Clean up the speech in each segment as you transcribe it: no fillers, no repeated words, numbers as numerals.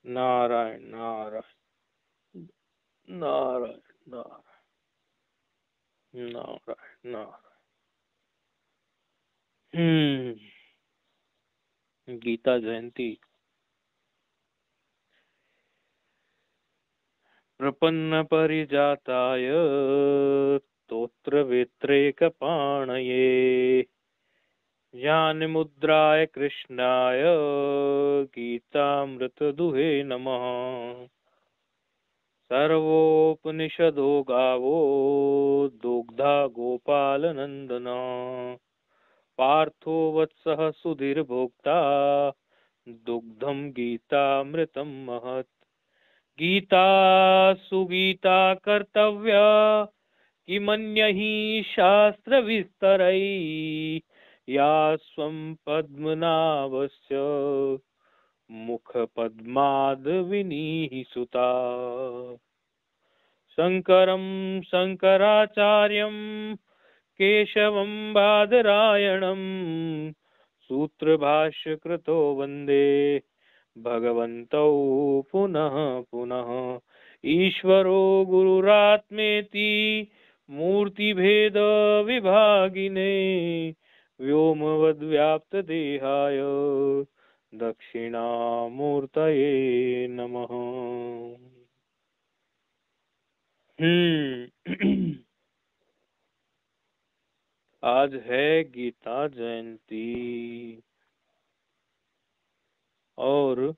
नारायण नारायण नारायण नारायण नारायण नारायण। गीता जयंती। प्रपन्न परिजाताय स्तोत्र वेत्रैकपाणये ज्ञान मुद्राय कृष्णाय गीतामृतदुहे नमः। सर्वोपनिषदो गावो दुग्धा गोपालनंदना पार्थो वत्सः सुधीर्भोक्ता दुग्धम गीतामृतम महत्। गीता सुगीता कर्तव्या किमन्यहि शास्त्र विस्तरै या स्वं पद्मनाभस्य मुख पद्माद विनीहि सुता। शंकरं शंकराचार्यं केशवं बादरायणं सूत्रभाष्य कृतो वंदे भगवन्तौ पुनः पुनः। ईश्वरो गुरुरात्मेति मूर्तिभेद विभागिने व्योमवद्व्याप्तदेहाय दक्षिणामूर्तये नमः। आज है गीता जयंती और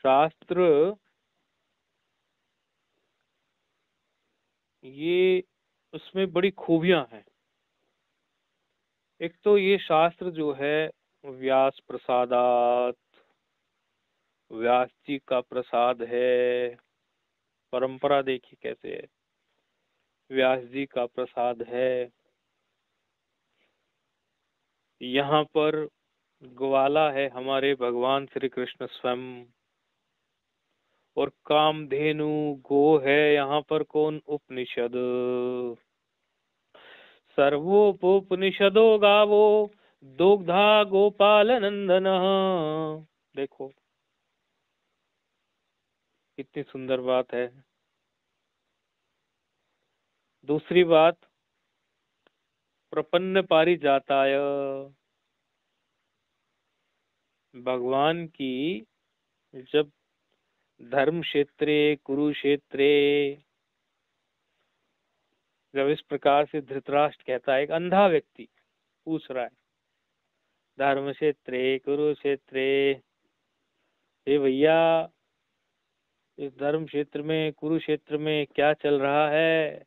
शास्त्र ये उसमें बड़ी खूबियां हैं। एक तो ये शास्त्र जो है व्यास प्रसादात, व्यास जी का प्रसाद है। परंपरा देखिए कैसे है, व्यास जी का प्रसाद है। यहाँ पर ग्वाला है हमारे भगवान श्री कृष्ण स्वयं, और कामधेनु गो है यहाँ पर कौन? उपनिषद। सर्वोपनिषदो गावो दुग्धा गोपाल नंदन। देखो कितनी सुंदर बात है। दूसरी बात, प्रपन्न पारिजाताय, भगवान की जब धर्म क्षेत्रे कुरुक्षेत्रे जब इस प्रकार से धृतराष्ट्र कहता है, एक अंधा व्यक्ति पूछ रहा है धर्म क्षेत्रे कुरुक्षेत्रे, हे भैया इस धर्म क्षेत्र में कुरुक्षेत्र में क्या चल रहा है?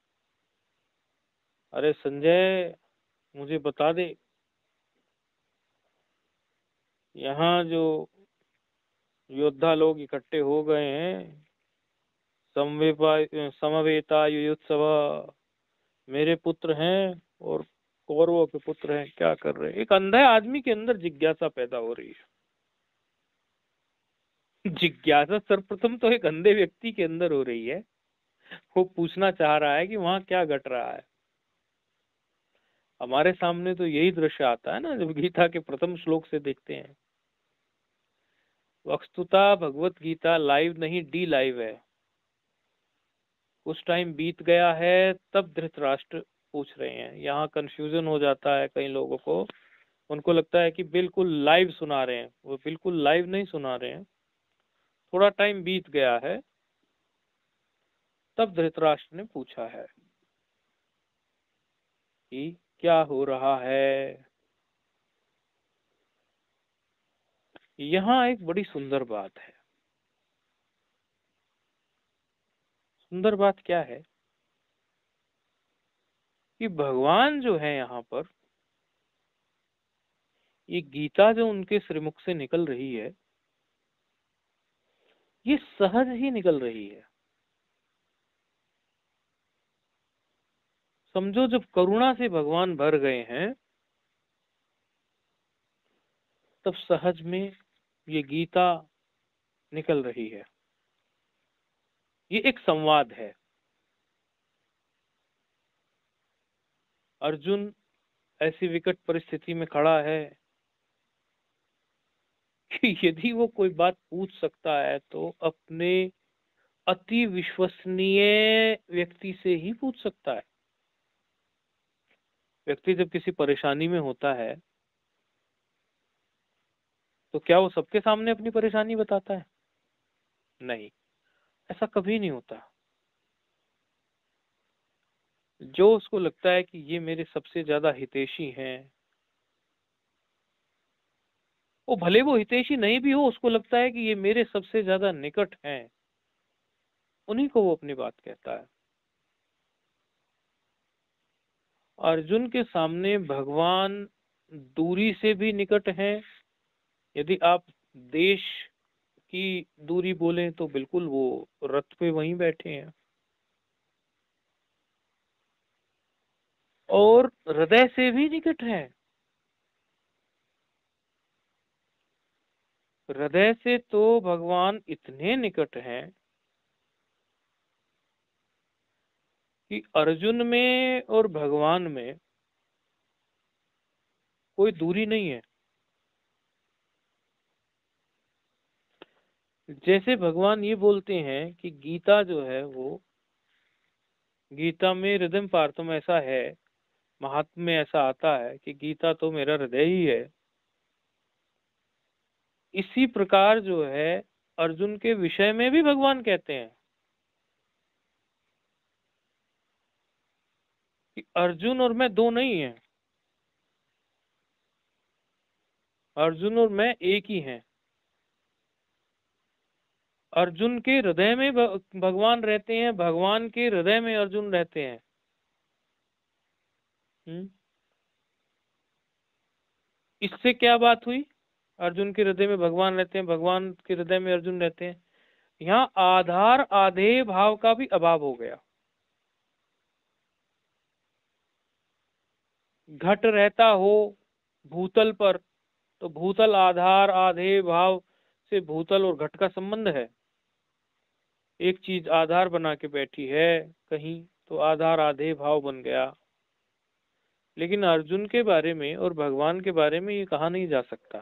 अरे संजय मुझे बता दे। यहाँ जो योद्धा लोग इकट्ठे हो गए हैं, समवेता युयुत्सव, मेरे पुत्र हैं और कौरवों के पुत्र हैं, क्या कर रहे हैं? एक अंधे आदमी के अंदर जिज्ञासा पैदा हो रही है। जिज्ञासा सर्वप्रथम तो एक अंधे व्यक्ति के अंदर हो रही है। वो पूछना चाह रहा है कि वहां क्या घट रहा है। हमारे सामने तो यही दृश्य आता है ना जब गीता के प्रथम श्लोक से देखते हैं। वस्तुतः भगवत गीता लाइव नहीं डी लाइव है। कुछ टाइम बीत गया है तब धृतराष्ट्र पूछ रहे हैं। यहाँ कंफ्यूजन हो जाता है कई लोगों को, उनको लगता है कि बिल्कुल लाइव सुना रहे हैं। वो बिल्कुल लाइव नहीं सुना रहे हैं, थोड़ा टाइम बीत गया है तब धृतराष्ट्र ने पूछा है कि क्या हो रहा है। यहाँ एक बड़ी सुंदर बात है। सुंदर बात क्या है कि भगवान जो है यहाँ पर, ये गीता जो उनके श्रीमुख से निकल रही है, ये सहज ही निकल रही है। समझो जब करुणा से भगवान भर गए हैं तब सहज में ये गीता निकल रही है। ये एक संवाद है। अर्जुन ऐसी विकट परिस्थिति में खड़ा है, कि यदि वो कोई बात पूछ सकता है तो अपने अति विश्वसनीय व्यक्ति से ही पूछ सकता है। व्यक्ति जब किसी परेशानी में होता है तो क्या वो सबके सामने अपनी परेशानी बताता है? नहीं, ऐसा कभी नहीं होता। जो उसको लगता है कि ये मेरे सबसे ज्यादा हितैषी हैं, वो भले वो हितैषी नहीं भी हो, उसको लगता है कि ये मेरे सबसे ज्यादा निकट हैं, उन्हीं को वो अपनी बात कहता है। अर्जुन के सामने भगवान दूरी से भी निकट हैं। यदि आप देश की दूरी बोलें तो बिल्कुल वो रथ पे वहीं बैठे हैं। और हृदय से भी निकट हैं। हृदय से तो भगवान इतने निकट हैं कि अर्जुन में और भगवान में कोई दूरी नहीं है। जैसे भगवान ये बोलते हैं कि गीता जो है वो, गीता में हृदय पार्थम ऐसा है, महात्म्य में ऐसा आता है कि गीता तो मेरा हृदय ही है। इसी प्रकार जो है अर्जुन के विषय में भी भगवान कहते हैं कि अर्जुन और मैं दो नहीं है, अर्जुन और मैं एक ही हैं। अर्जुन के हृदय में भगवान रहते हैं, भगवान के हृदय में अर्जुन रहते हैं। हम्म। इससे क्या बात हुई? अर्जुन के हृदय में भगवान रहते हैं, भगवान के हृदय में अर्जुन रहते हैं। यहाँ आधार आधेय भाव का भी अभाव हो गया। घट रहता हो भूतल पर तो भूतल आधार आधेय भाव से भूतल और घट का संबंध है। एक चीज आधार बना के बैठी है कहीं तो आधार आधेय भाव बन गया। लेकिन अर्जुन के बारे में और भगवान के बारे में ये कहा नहीं जा सकता,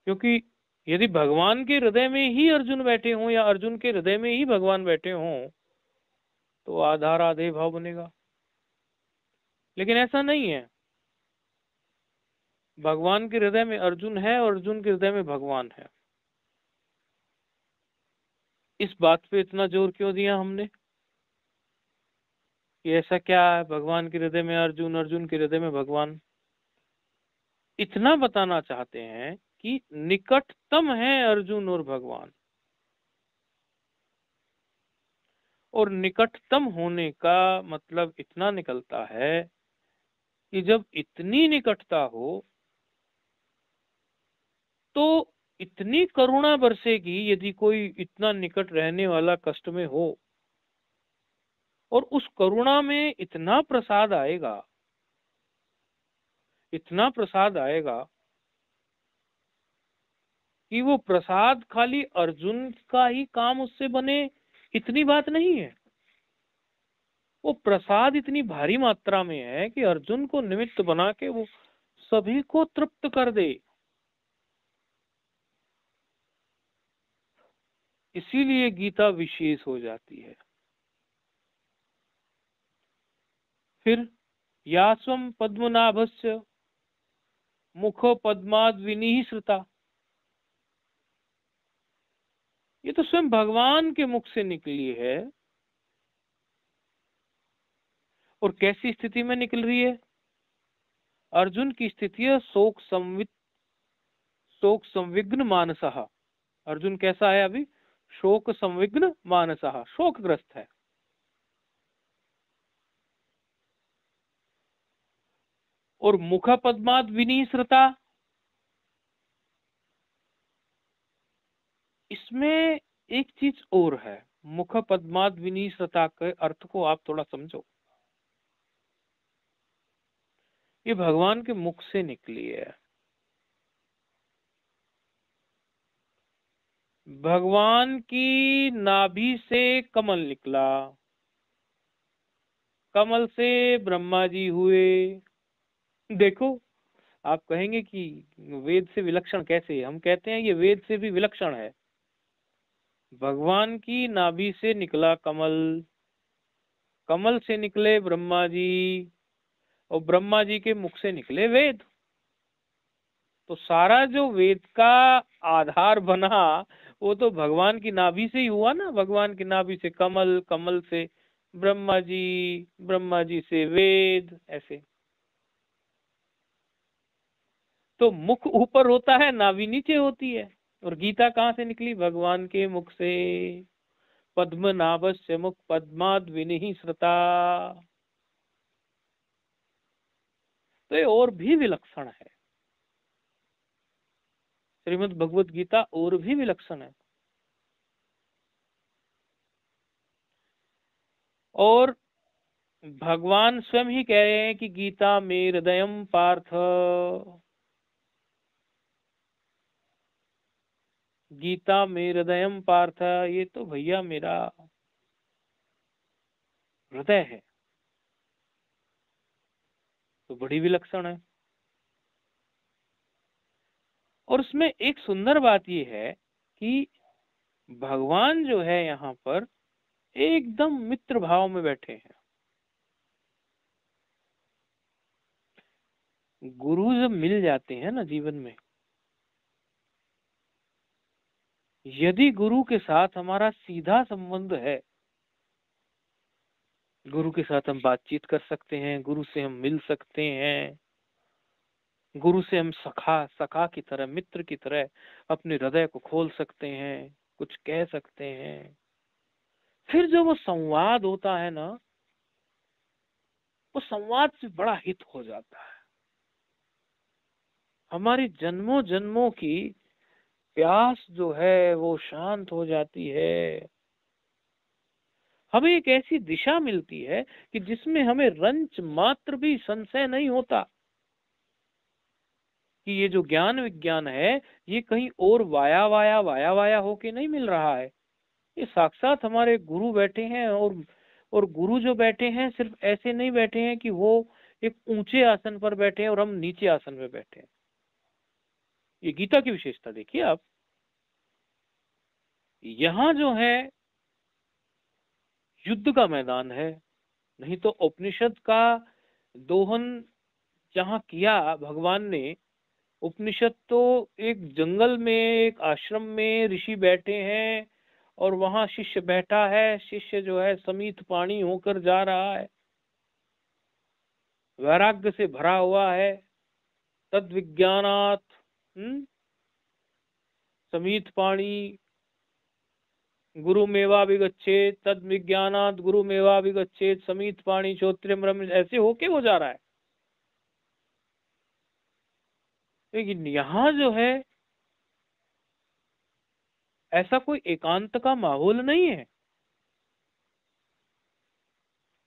क्योंकि यदि भगवान के हृदय में ही अर्जुन बैठे हों या अर्जुन के हृदय में ही भगवान बैठे हों तो आधार आधेय भाव बनेगा। लेकिन ऐसा नहीं है। भगवान के हृदय में अर्जुन है और अर्जुन के हृदय में भगवान है। इस बात पे इतना जोर क्यों दिया हमने कि ऐसा क्या है, भगवान के हृदय में अर्जुन, अर्जुन के हृदय में भगवान? इतना बताना चाहते हैं कि निकटतम है अर्जुन और भगवान। और निकटतम होने का मतलब इतना निकलता है कि जब इतनी निकटता हो तो इतनी करुणा बरसेगी यदि कोई इतना निकट रहने वाला कष्ट में हो, और उस करुणा में इतना प्रसाद आएगा, इतना प्रसाद आएगा कि वो प्रसाद खाली अर्जुन का ही काम उससे बने, इतनी बात नहीं है। वो प्रसाद इतनी भारी मात्रा में है कि अर्जुन को निमित्त बना के वो सभी को तृप्त कर दे। इसीलिए गीता विशेष हो जाती है। फिर यास्वम पद्मनाभस्य मुखो पद्माद विनिसृता, ये तो स्वयं भगवान के मुख से निकली है। और कैसी स्थिति में निकल रही है? अर्जुन की स्थिति है शोक संविघ्न मानसः। अर्जुन कैसा है अभी? शोक संविघ्न मानसः, शोकग्रस्त है। और मुख पद्माद विनिसृता, इसमें एक चीज और है। मुख पद्माद विनिसृता के अर्थ को आप थोड़ा समझो। ये भगवान के मुख से निकली है। भगवान की नाभि से कमल निकला, कमल से ब्रह्मा जी हुए। देखो, आप कहेंगे कि वेद से विलक्षण कैसे? हम कहते हैं ये वेद से भी विलक्षण है। भगवान की नाभि से निकला कमल, कमल से निकले ब्रह्मा जी, और ब्रह्मा जी के मुख से निकले वेद। तो सारा जो वेद का आधार बना वो तो भगवान की नाभि से ही हुआ ना। भगवान की नाभि से कमल, कमल से ब्रह्मा जी, ब्रह्मा जी से वेद, ऐसे। तो मुख ऊपर होता है, नाभि नीचे होती है। और गीता कहाँ से निकली? भगवान के मुख से। पद्मनाभस्य मुख पद्माद विनिहि श्रुता। तो ये और भी विलक्षण है, श्रीमद् भगवत गीता और भी विलक्षण है। और भगवान स्वयं ही कह रहे हैं कि गीता में हृदयम पार्थ, गीता में हृदयम पार्थ, ये तो भैया मेरा हृदय है। तो बड़ी विलक्षण है। और उसमें एक सुंदर बात ये है कि भगवान जो है यहाँ पर एकदम मित्र भाव में बैठे हैं। गुरु जब मिल जाते हैं ना जीवन में, यदि गुरु के साथ हमारा सीधा संबंध है, गुरु के साथ हम बातचीत कर सकते हैं, गुरु से हम मिल सकते हैं, गुरु से हम सखा सखा की तरह, मित्र की तरह अपने हृदय को खोल सकते हैं, कुछ कह सकते हैं, फिर जो वो संवाद होता है ना, वो संवाद से बड़ा हित हो जाता है। हमारी जन्मों जन्मों की प्यास जो है वो शांत हो जाती है। हमें एक ऐसी दिशा मिलती है कि जिसमें हमें रंच मात्र भी संशय नहीं होता कि ये जो ज्ञान विज्ञान है ये कहीं और वाया वाया वाया वाया होके नहीं मिल रहा है। ये साक्षात हमारे गुरु बैठे हैं। और गुरु जो बैठे हैं सिर्फ ऐसे नहीं बैठे हैं कि वो एक ऊंचे आसन पर बैठे हैं और हम नीचे आसन में बैठे हैं। ये गीता की विशेषता देखिए आप। यहाँ जो है युद्ध का मैदान है। नहीं तो उपनिषद का दोहन जहाँ किया भगवान ने, उपनिषद तो एक जंगल में, एक आश्रम में ऋषि बैठे हैं और वहां शिष्य बैठा है। शिष्य जो है समीत पानी होकर जा रहा है, वैराग्य से भरा हुआ है। तद विज्ञानात समीत पाणी गुरु मेवा विगच्छेद, तद विज्ञानात गुरु मेवा विगच्छेद, समीत पाणी श्रोत्रियम ब्रह्म, ऐसे होके वो जा रहा है। लेकिन यहाँ जो है ऐसा कोई एकांत का माहौल नहीं है।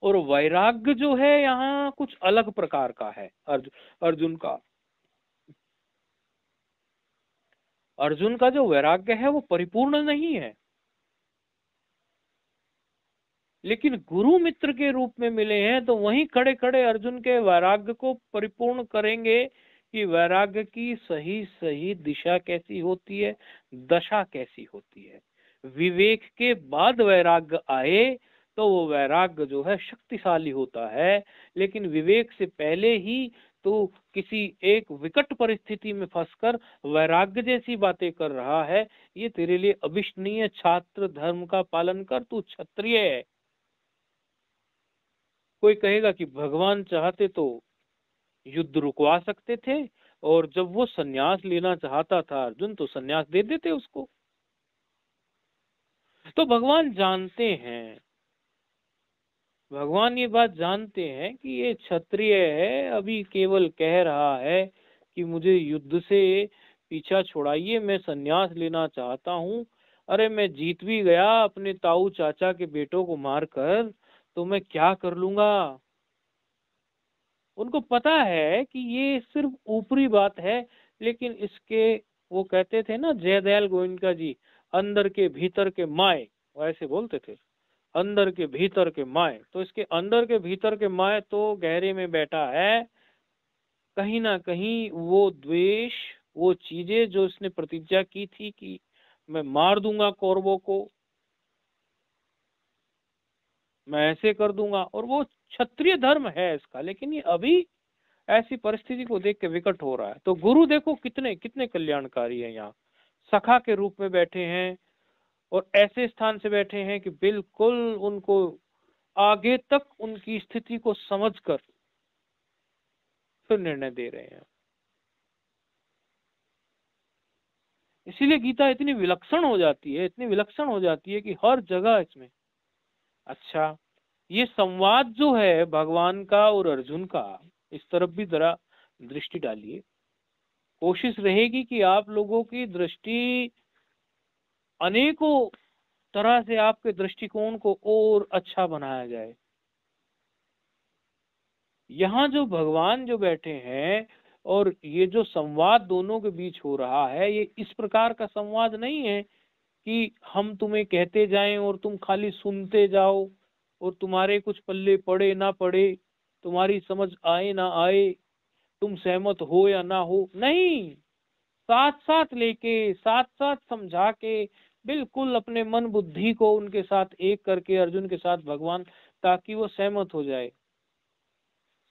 और वैराग्य जो है यहाँ कुछ अलग प्रकार का है। अर्जुन का अर्जुन का जो वैराग्य है वो परिपूर्ण नहीं है। लेकिन गुरु मित्र के रूप में मिले हैं तो वहीं खड़े खड़े अर्जुन के वैराग्य को परिपूर्ण करेंगे कि वैराग्य की सही सही दिशा कैसी होती है, दशा कैसी होती है। विवेक के बाद वैराग्य आए तो वो वैराग्य जो है शक्तिशाली होता है। लेकिन विवेक से पहले ही तो किसी एक विकट परिस्थिति में फंसकर वैराग्य जैसी बातें कर रहा है, ये तेरे लिए अभिष्टनीय। छात्र धर्म का पालन कर, तू क्षत्रिय है। कोई कहेगा कि भगवान चाहते तो युद्ध रुकवा सकते थे, और जब वो सन्यास लेना चाहता था अर्जुन, तो सन्यास दे देते उसको। तो भगवान जानते हैं, भगवान ये बात जानते हैं कि ये क्षत्रिय है, अभी केवल कह रहा है कि मुझे युद्ध से पीछा छुड़ाइए, मैं सन्यास लेना चाहता हूँ। अरे मैं जीत भी गया अपने ताऊ चाचा के बेटों को मारकर, तो मैं क्या कर लूंगा। उनको पता है कि ये सिर्फ ऊपरी बात है, लेकिन इसके, वो कहते थे ना जयदयाल गोविंद जी, अंदर के भीतर के माय, वैसे बोलते थे, अंदर के भीतर के माय। तो इसके अंदर के भीतर के माय तो गहरे में बैठा है, कहीं ना कहीं वो द्वेष, वो चीजें जो इसने प्रतिज्ञा की थी कि मैं मार दूंगा कौरवों को, मैं ऐसे कर दूंगा, और वो क्षत्रिय धर्म है इसका, लेकिन ये अभी ऐसी परिस्थिति को देख के विकट हो रहा है। तो गुरु देखो कितने कितने कल्याणकारी है, यहाँ सखा के रूप में बैठे हैं और ऐसे स्थान से बैठे हैं कि बिल्कुल उनको आगे तक उनकी स्थिति को समझकर फिर निर्णय दे रहे हैं। इसीलिए गीता इतनी विलक्षण हो जाती है, इतनी विलक्षण हो जाती है कि हर जगह इसमें अच्छा ये संवाद जो है भगवान का और अर्जुन का, इस तरफ भी जरा दृष्टि डालिए। कोशिश रहेगी कि आप लोगों की दृष्टि अनेकों तरह से आपके दृष्टिकोण को और अच्छा बनाया जाए। यहाँ जो भगवान जो बैठे हैं और ये जो संवाद दोनों के बीच हो रहा है, ये इस प्रकार का संवाद नहीं है कि हम तुम्हें कहते जाएं और तुम खाली सुनते जाओ और तुम्हारे कुछ पल्ले पड़े ना पड़े, तुम्हारी समझ आए ना आए, तुम सहमत हो या ना हो, नहीं, साथ साथ लेके साथ साथ समझा के बिल्कुल अपने मन बुद्धि को उनके साथ एक करके अर्जुन के साथ भगवान, ताकि वो सहमत हो जाए।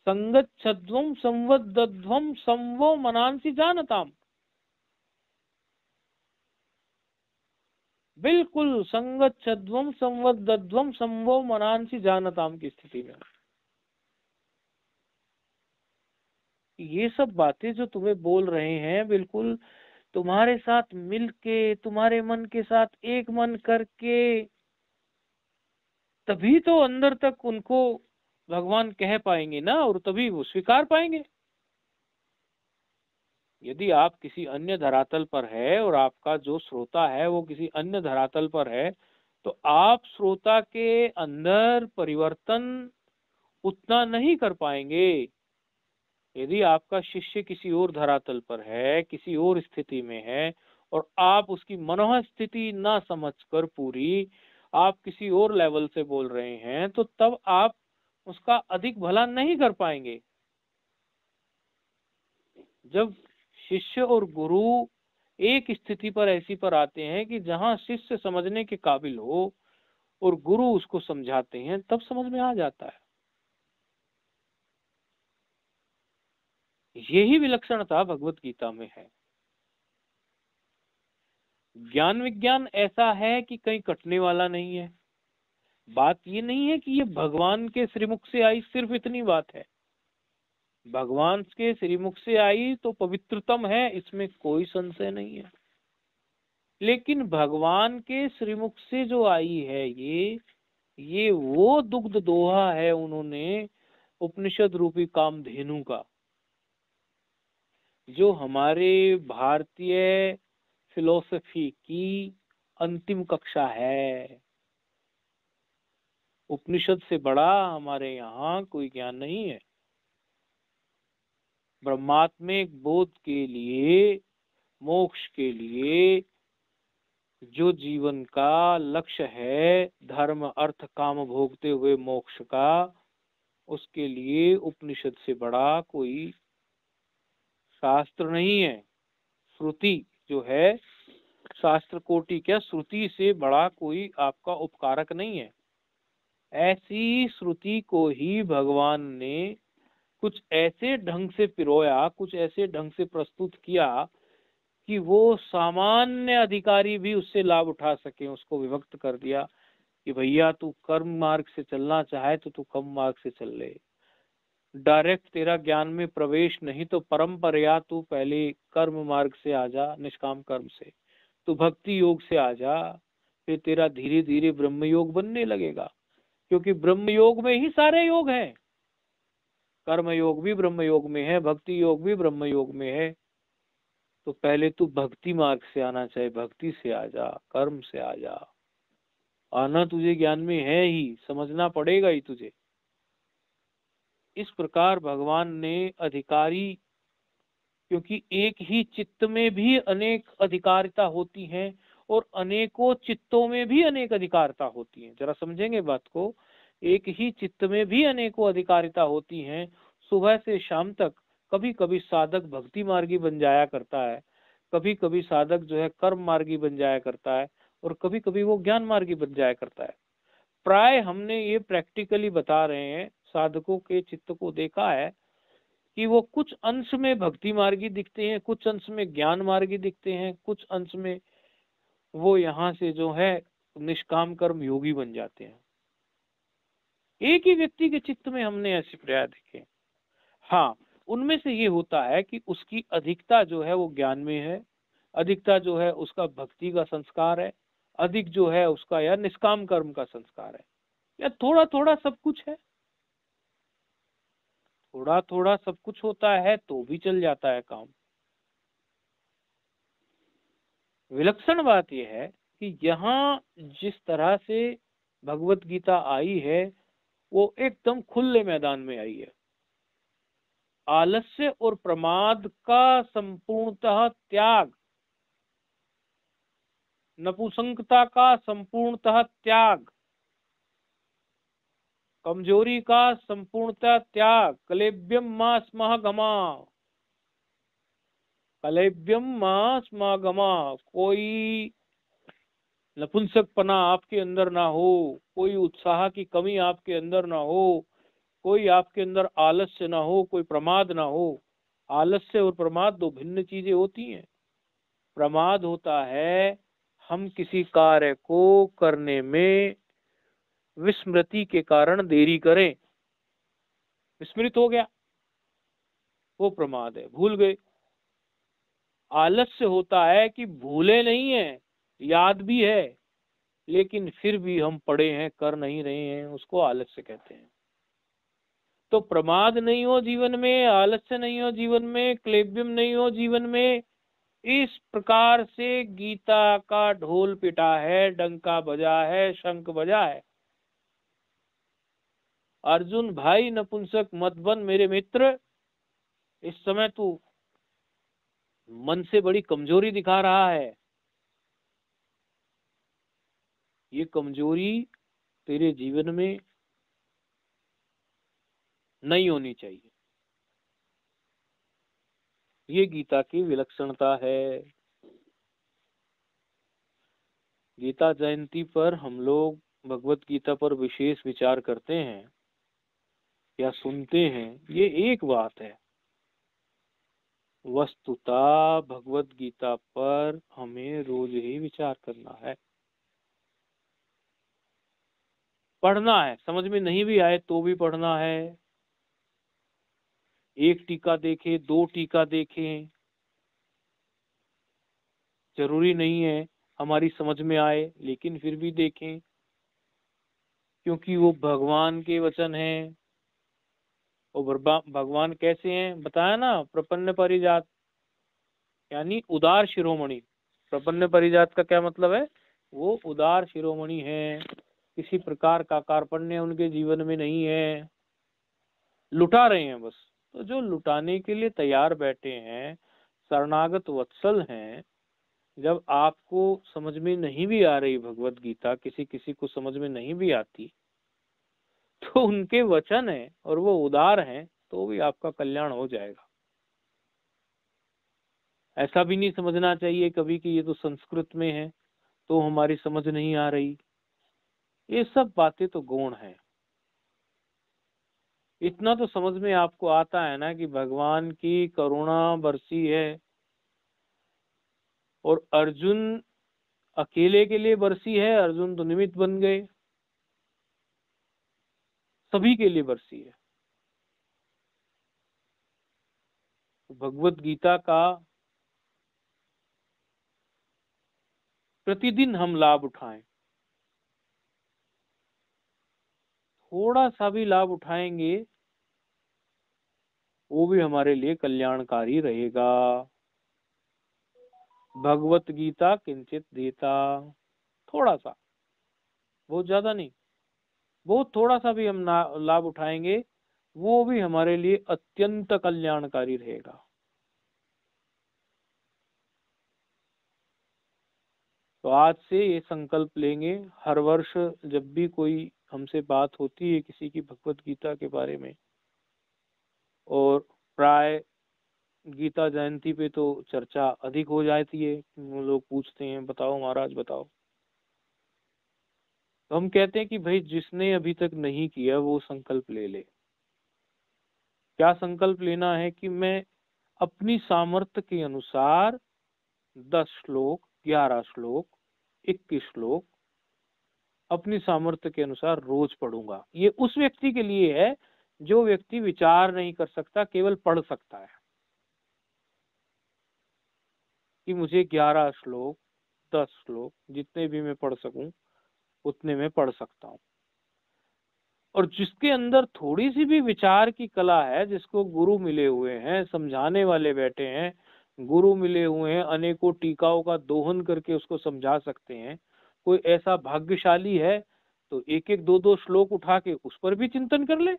संगच्छध्वम संवदध्वम संवो मनांसि जानताम, बिल्कुल संगच्छध्वम संवदध्वम संवो मनांसि जानताम की स्थिति में ये सब बातें जो तुम्हें बोल रहे हैं, बिल्कुल तुम्हारे साथ मिलके, तुम्हारे मन के साथ एक मन करके, तभी तो अंदर तक उनको भगवान कह पाएंगे ना, और तभी वो स्वीकार पाएंगे। यदि आप किसी अन्य धरातल पर है और आपका जो श्रोता है वो किसी अन्य धरातल पर है, तो आप श्रोता के अंदर परिवर्तन उतना नहीं कर पाएंगे। यदि आपका शिष्य किसी और धरातल पर है, किसी और स्थिति में है, और आप उसकी मनोह स्थिति ना समझकर पूरी आप किसी और लेवल से बोल रहे हैं, तो तब आप उसका अधिक भला नहीं कर पाएंगे। जब शिष्य और गुरु एक स्थिति पर ऐसी पर आते हैं कि जहां शिष्य समझने के काबिल हो और गुरु उसको समझाते हैं, तब समझ में आ जाता है। यही विलक्षणता भगवत गीता में है। ज्ञान विज्ञान ऐसा है कि कहीं कटने वाला नहीं है। बात ये नहीं है कि ये भगवान के श्रीमुख से आई, सिर्फ इतनी बात है। भगवान के श्रीमुख से आई तो पवित्रतम है, इसमें कोई संशय नहीं है। लेकिन भगवान के श्रीमुख से जो आई है, ये वो दुग्ध दोहा है उन्होंने उपनिषद रूपी कामधेनु का, जो हमारे भारतीय फिलोसफी की अंतिम कक्षा है। उपनिषद से बड़ा हमारे यहाँ कोई ज्ञान नहीं है। ब्रह्मात्मिक बोध के लिए, मोक्ष के लिए जो जीवन का लक्ष्य है, धर्म अर्थ काम भोगते हुए मोक्ष का, उसके लिए उपनिषद से बड़ा कोई शास्त्र नहीं है। श्रुति जो है, शास्त्र कोटि क्या, श्रुति से बड़ा कोई आपका उपकारक नहीं है। ऐसी श्रुति को ही भगवान ने कुछ ऐसे ढंग से पिरोया, कुछ ऐसे ढंग से प्रस्तुत किया कि वो सामान्य अधिकारी भी उससे लाभ उठा सके। उसको विभक्त कर दिया कि भैया तू कर्म मार्ग से चलना चाहे तो तू कर्म मार्ग से चल ले, डायरेक्ट तेरा ज्ञान में प्रवेश नहीं तो परंपरा तू पहले कर्म मार्ग से आ जा, निष्काम कर्म से तू भक्ति योग से आ जा, फिर तेरा धीरे धीरे ब्रह्म योग बनने लगेगा। क्योंकि ब्रह्म योग में ही सारे योग हैं, कर्म योग भी ब्रह्म योग में है, भक्ति योग भी ब्रह्म योग में है। तो पहले तू भक्ति मार्ग से आना चाहे, भक्ति से आ जा, कर्म से आ जा। आना तुझे ज्ञान में है ही, समझना पड़ेगा ही तुझे। इस प्रकार भगवान ने अधिकारी, क्योंकि एक ही चित्त में भी अनेक अधिकारिता होती है और अनेकों चित्तों में भी अनेक अधिकारिता होती है। जरा समझेंगे बात को। एक ही चित्त में भी अनेकों अधिकारिता होती हैं। सुबह से शाम तक कभी कभी साधक भक्ति मार्गी बन जाया करता है, कभी कभी साधक जो है कर्म मार्गी बन जाया करता है, और कभी कभी वो ज्ञान मार्गी बन जाया करता है। प्राय हमने ये प्रैक्टिकली बता रहे हैं, साधकों के चित्त को देखा है कि वो कुछ अंश में भक्ति मार्गी दिखते हैं, कुछ अंश में ज्ञान मार्गी दिखते हैं, कुछ अंश में वो यहाँ से जो है निष्काम कर्म योगी बन जाते हैं। एक ही व्यक्ति के चित्त में हमने ऐसे प्राय देखे। हाँ, उनमें से ये होता है कि उसकी अधिकता जो है वो ज्ञान में है, अधिकता जो है उसका भक्ति का संस्कार है, अधिक जो है उसका या निष्काम कर्म का संस्कार है, या थोड़ा थोड़ा सब कुछ है। थोड़ा थोड़ा सब कुछ होता है तो भी चल जाता है काम। विलक्षण बात यह है कि यहाँ जिस तरह से भगवत गीता आई है वो एकदम खुले मैदान में आई है। आलस्य और प्रमाद का संपूर्णतः त्याग, नपुंसकता का संपूर्णतः त्याग, कमजोरी का संपूर्णतः त्याग, कलेब्यम मा स्मः गमा, कलेब्यम मा स्मः गमा। कोई नपुंसकपना आपके अंदर ना हो, कोई उत्साह की कमी आपके अंदर ना हो, कोई आपके अंदर आलस्य ना हो, कोई प्रमाद ना हो। आलस्य और प्रमाद दो भिन्न चीजें होती हैं। प्रमाद होता है हम किसी कार्य को करने में विस्मृति के कारण देरी करें, विस्मृत हो गया, वो प्रमाद है, भूल गए। आलस्य होता है कि भूले नहीं है, याद भी है, लेकिन फिर भी हम पड़े हैं, कर नहीं रहे हैं, उसको आलस्य कहते हैं। तो प्रमाद नहीं हो जीवन में, आलस्य नहीं हो जीवन में, क्लेब्यम नहीं हो जीवन में, इस प्रकार से गीता का ढोल पिटा है, डंका बजा है, शंख बजा है। अर्जुन भाई नपुंसक मत बन मेरे मित्र, इस समय तू मन से बड़ी कमजोरी दिखा रहा है। ये कमजोरी तेरे जीवन में नहीं होनी चाहिए। ये गीता की विलक्षणता है। गीता जयंती पर हम लोग भगवत गीता पर विशेष विचार करते हैं या सुनते हैं, ये एक बात है। वस्तुतः भगवत गीता पर हमें रोज ही विचार करना है, पढ़ना है। समझ में नहीं भी आए तो भी पढ़ना है। एक टीका देखे, दो टीका देखें, जरूरी नहीं है हमारी समझ में आए, लेकिन फिर भी देखें, क्योंकि वो भगवान के वचन हैं। और भगवान कैसे हैं बताया ना, प्रपन्न परिजात, यानी उदार शिरोमणि। प्रपन्न परिजात का क्या मतलब है? वो उदार शिरोमणि है, किसी प्रकार का कार्पण्य उनके जीवन में नहीं है, लुटा रहे हैं बस। तो जो लुटाने के लिए तैयार बैठे हैं, शरणागत वत्सल हैं, जब आपको समझ में नहीं भी आ रही भगवत गीता, किसी किसी को समझ में नहीं भी आती, तो उनके वचन है और वो उदार हैं, तो भी आपका कल्याण हो जाएगा। ऐसा भी नहीं समझना चाहिए कभी कि ये तो संस्कृत में है तो हमारी समझ नहीं आ रही। ये सब बातें तो गौण है। इतना तो समझ में आपको आता है ना कि भगवान की करुणा बरसी है, और अर्जुन अकेले के लिए बरसी है, अर्जुन तो निमित्त बन गए, सभी के लिए बरसी है। भगवत गीता का प्रतिदिन हम लाभ उठाएं, थोड़ा सा भी लाभ उठाएंगे वो भी हमारे लिए कल्याणकारी रहेगा। भगवत गीता किंचित देता, थोड़ा सा, बहुत ज्यादा नहीं, बहुत थोड़ा सा भी हम लाभ उठाएंगे वो भी हमारे लिए अत्यंत कल्याणकारी रहेगा। तो आज से ये संकल्प लेंगे, हर वर्ष जब भी कोई हमसे बात होती है किसी की भगवत गीता के बारे में, और प्राय गीता जयंती पे तो चर्चा अधिक हो जाती है, वो लोग पूछते हैं बताओ महाराज बताओ। तो हम कहते हैं कि भाई जिसने अभी तक नहीं किया वो संकल्प ले ले। क्या संकल्प लेना है कि मैं अपनी सामर्थ्य के अनुसार 10 श्लोक, 11 श्लोक, 21 श्लोक अपनी सामर्थ्य के अनुसार रोज पढ़ूंगा। ये उस व्यक्ति के लिए है जो व्यक्ति विचार नहीं कर सकता, केवल पढ़ सकता है कि मुझे 11 श्लोक, 10 श्लोक जितने भी मैं पढ़ सकूं उतने में पढ़ सकता हूं। और जिसके अंदर थोड़ी सी भी विचार की कला है, जिसको गुरु मिले हुए हैं, समझाने वाले बैठे हैं, गुरु मिले हुए हैं, अनेकों टीकाओं का दोहन करके उसको समझा सकते हैं, कोई ऐसा भाग्यशाली है तो एक एक दो दो श्लोक उठा के उस पर भी चिंतन कर ले।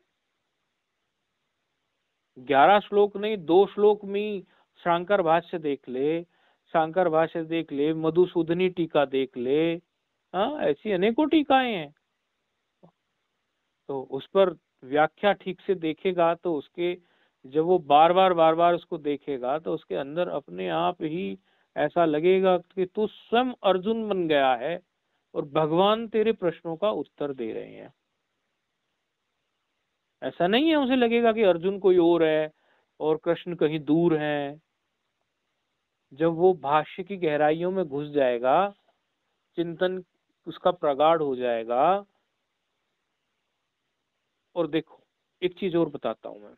11 श्लोक नहीं, 2 श्लोक में शांकर भाष्य देख ले, शांकर भाष्य देख ले, मधुसूदनी टीका देख ले। हाँ, ऐसी अनेकों टीकाएं हैं। तो उस पर व्याख्या ठीक से देखेगा तो उसके, जब वो बार बार उसको देखेगा तो उसके अंदर अपने आप ही ऐसा लगेगा कि तू स्वयं अर्जुन बन गया है और भगवान तेरे प्रश्नों का उत्तर दे रहे हैं। ऐसा नहीं है उसे लगेगा कि अर्जुन कोई और है और कृष्ण कहीं दूर है। जब वो भाष्य की गहराइयों में घुस जाएगा, चिंतन उसका प्रगाढ़ हो जाएगा। और देखो एक चीज और बताता हूं मैं,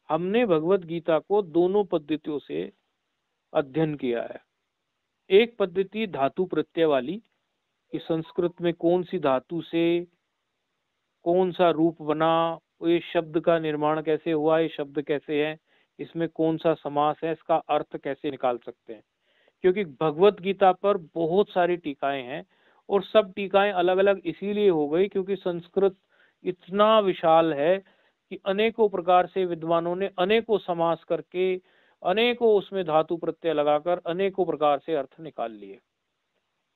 हमने भगवत गीता को दोनों पद्धतियों से अध्ययन किया है। एक पद्धति धातु प्रत्यय वाली कि संस्कृत में कौन सी धातु से कौन सा रूप बना, ये शब्द का निर्माण कैसे हुआ, ये शब्द कैसे है, इसमें कौन सा समास है, इसका अर्थ कैसे निकाल सकते हैं। क्योंकि भगवत गीता पर बहुत सारी टीकाएं हैं और सब टीकाएं अलग अलग इसीलिए हो गई क्योंकि संस्कृत इतना विशाल है कि अनेकों प्रकार से विद्वानों ने अनेकों समास करके, अनेकों उसमें धातु प्रत्यय लगाकर अनेकों प्रकार से अर्थ निकाल लिए।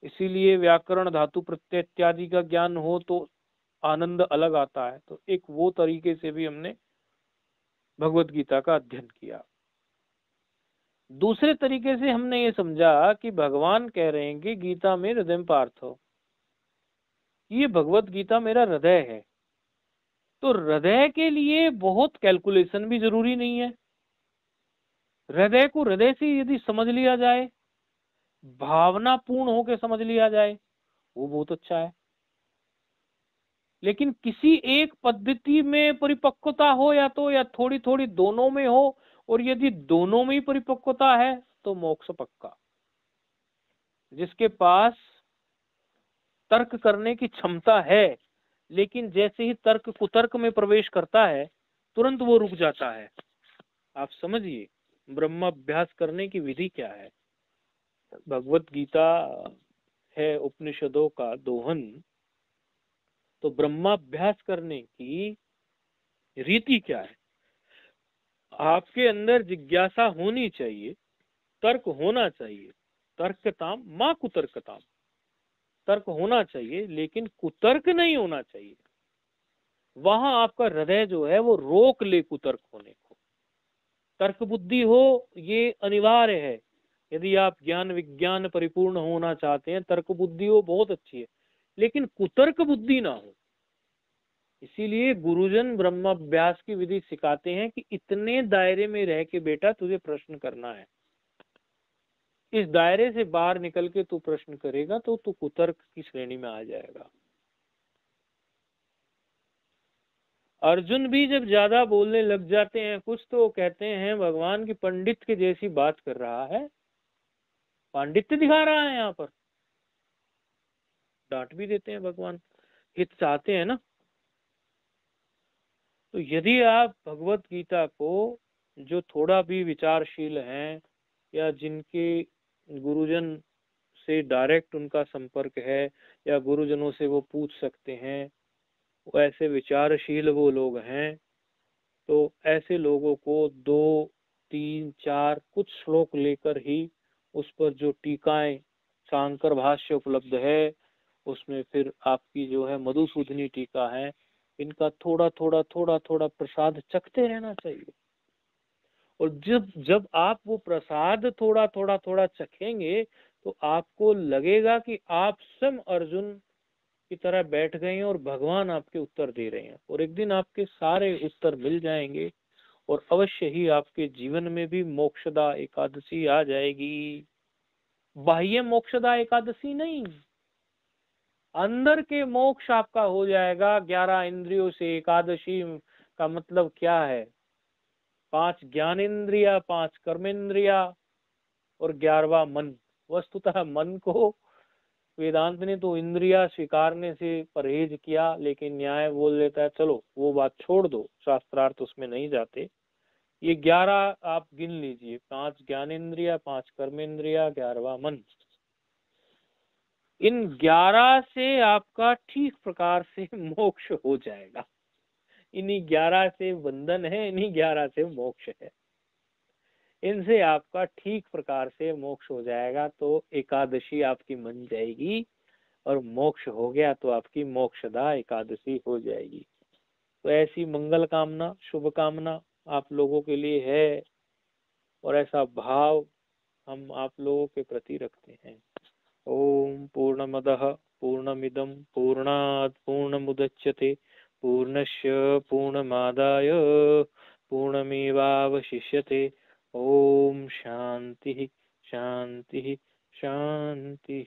इसीलिए व्याकरण, धातु प्रत्यय इत्यादि का ज्ञान हो तो आनंद अलग आता है। तो एक वो तरीके से भी हमने भगवत गीता का अध्ययन किया। दूसरे तरीके से हमने ये समझा कि भगवान कह रहे हैं कि गीता में हृदय पार्थो, ये भगवत गीता मेरा हृदय है। तो हृदय के लिए बहुत कैलकुलेशन भी जरूरी नहीं है। हृदय को हृदय से यदि समझ लिया जाए, भावना पूर्ण होकर समझ लिया जाए, वो बहुत अच्छा है। लेकिन किसी एक पद्धति में परिपक्वता हो या तो, या थोड़ी थोड़ी दोनों में हो, और यदि दोनों में ही परिपक्वता है तो मोक्ष पक्का। जिसके पास तर्क करने की क्षमता है, लेकिन जैसे ही तर्क कुतर्क में प्रवेश करता है तुरंत वो रुक जाता है। आप समझिए ब्रह्माभ्यास करने की विधि क्या है। भगवत गीता है उपनिषदों का दोहन, तो ब्रह्माभ्यास करने की रीति क्या है। आपके अंदर जिज्ञासा होनी चाहिए, तर्क होना चाहिए, तर्कताम माँ कुतर्कताम, तर्क होना चाहिए लेकिन कुतर्क नहीं होना चाहिए। वहां आपका हृदय जो है वो रोक ले कुतर्क होने को। तर्क बुद्धि हो ये अनिवार्य है। यदि आप ज्ञान विज्ञान परिपूर्ण होना चाहते हैं, तर्क बुद्धि हो बहुत अच्छी है, लेकिन कुतर्क बुद्धि ना हो। इसीलिए गुरुजन ब्रह्माभ्यास की विधि सिखाते हैं कि इतने दायरे में रह के बेटा तुझे प्रश्न करना है। इस दायरे से बाहर निकल के तू प्रश्न करेगा तो तू कुतर्क की श्रेणी में आ जाएगा। अर्जुन भी जब ज्यादा बोलने लग जाते हैं कुछ, तो कहते हैं भगवान की पंडित के जैसी बात कर रहा है, पांडित्य दिखा रहा है। यहाँ पर डांट भी देते हैं भगवान, हित चाहते हैं ना। तो यदि आप भगवत गीता को, जो थोड़ा भी विचारशील हैं या जिनके गुरुजन से डायरेक्ट उनका संपर्क है या गुरुजनों से वो पूछ सकते हैं, वो ऐसे विचारशील वो लोग हैं, तो ऐसे लोगों को 2, 3, 4 कुछ श्लोक लेकर ही उस पर जो टीकाएं शांकर भाष्य उपलब्ध है, उसमें फिर आपकी जो है मधुसूदनी टीका है, इनका थोड़ा थोड़ा प्रसाद चखते रहना चाहिए। और जब जब आप वो प्रसाद थोड़ा थोड़ा थोड़ा चखेंगे तो आपको लगेगा कि आप स्वयं अर्जुन की तरह बैठ गए हैं और भगवान आपके उत्तर दे रहे हैं, और एक दिन आपके सारे उत्तर मिल जाएंगे और अवश्य ही आपके जीवन में भी मोक्षदा एकादशी आ जाएगी। बाह्य मोक्षदा एकादशी नहीं, अंदर के मोक्ष आपका हो जाएगा। 11 इंद्रियों से एकादशी का मतलब क्या है? 5 ज्ञानेन्द्रिया, 5 कर्मेंद्रिया और 11वां मन। वस्तुतः मन को वेदांत ने तो इंद्रिया स्वीकारने से परहेज किया, लेकिन न्याय बोल देता है चलो वो बात छोड़ दो, शास्त्रार्थ उसमें नहीं जाते। ये 11 आप गिन लीजिए, 5 ज्ञानेन्द्रिया, 5 कर्मेंद्रिया, 11वां मन। इन 11 से आपका ठीक प्रकार से मोक्ष हो जाएगा। इन्हीं 11 से बंधन है, इन्हीं 11 से मोक्ष है। इनसे आपका ठीक प्रकार से मोक्ष हो जाएगा तो एकादशी आपकी मन जाएगी, और मोक्ष हो गया तो आपकी मोक्षदा एकादशी हो जाएगी। तो ऐसी मंगल कामना, शुभ कामना आप लोगों के लिए है, और ऐसा भाव हम आप लोगों के प्रति रखते हैं। ओम पूर्णमदः पूर्णमिदं पूर्णात् पूर्णमुदच्यते पूर्णस्य पूर्णमादाय पूर्णमेवावशिष्यते। ओम शांति शांति शांति।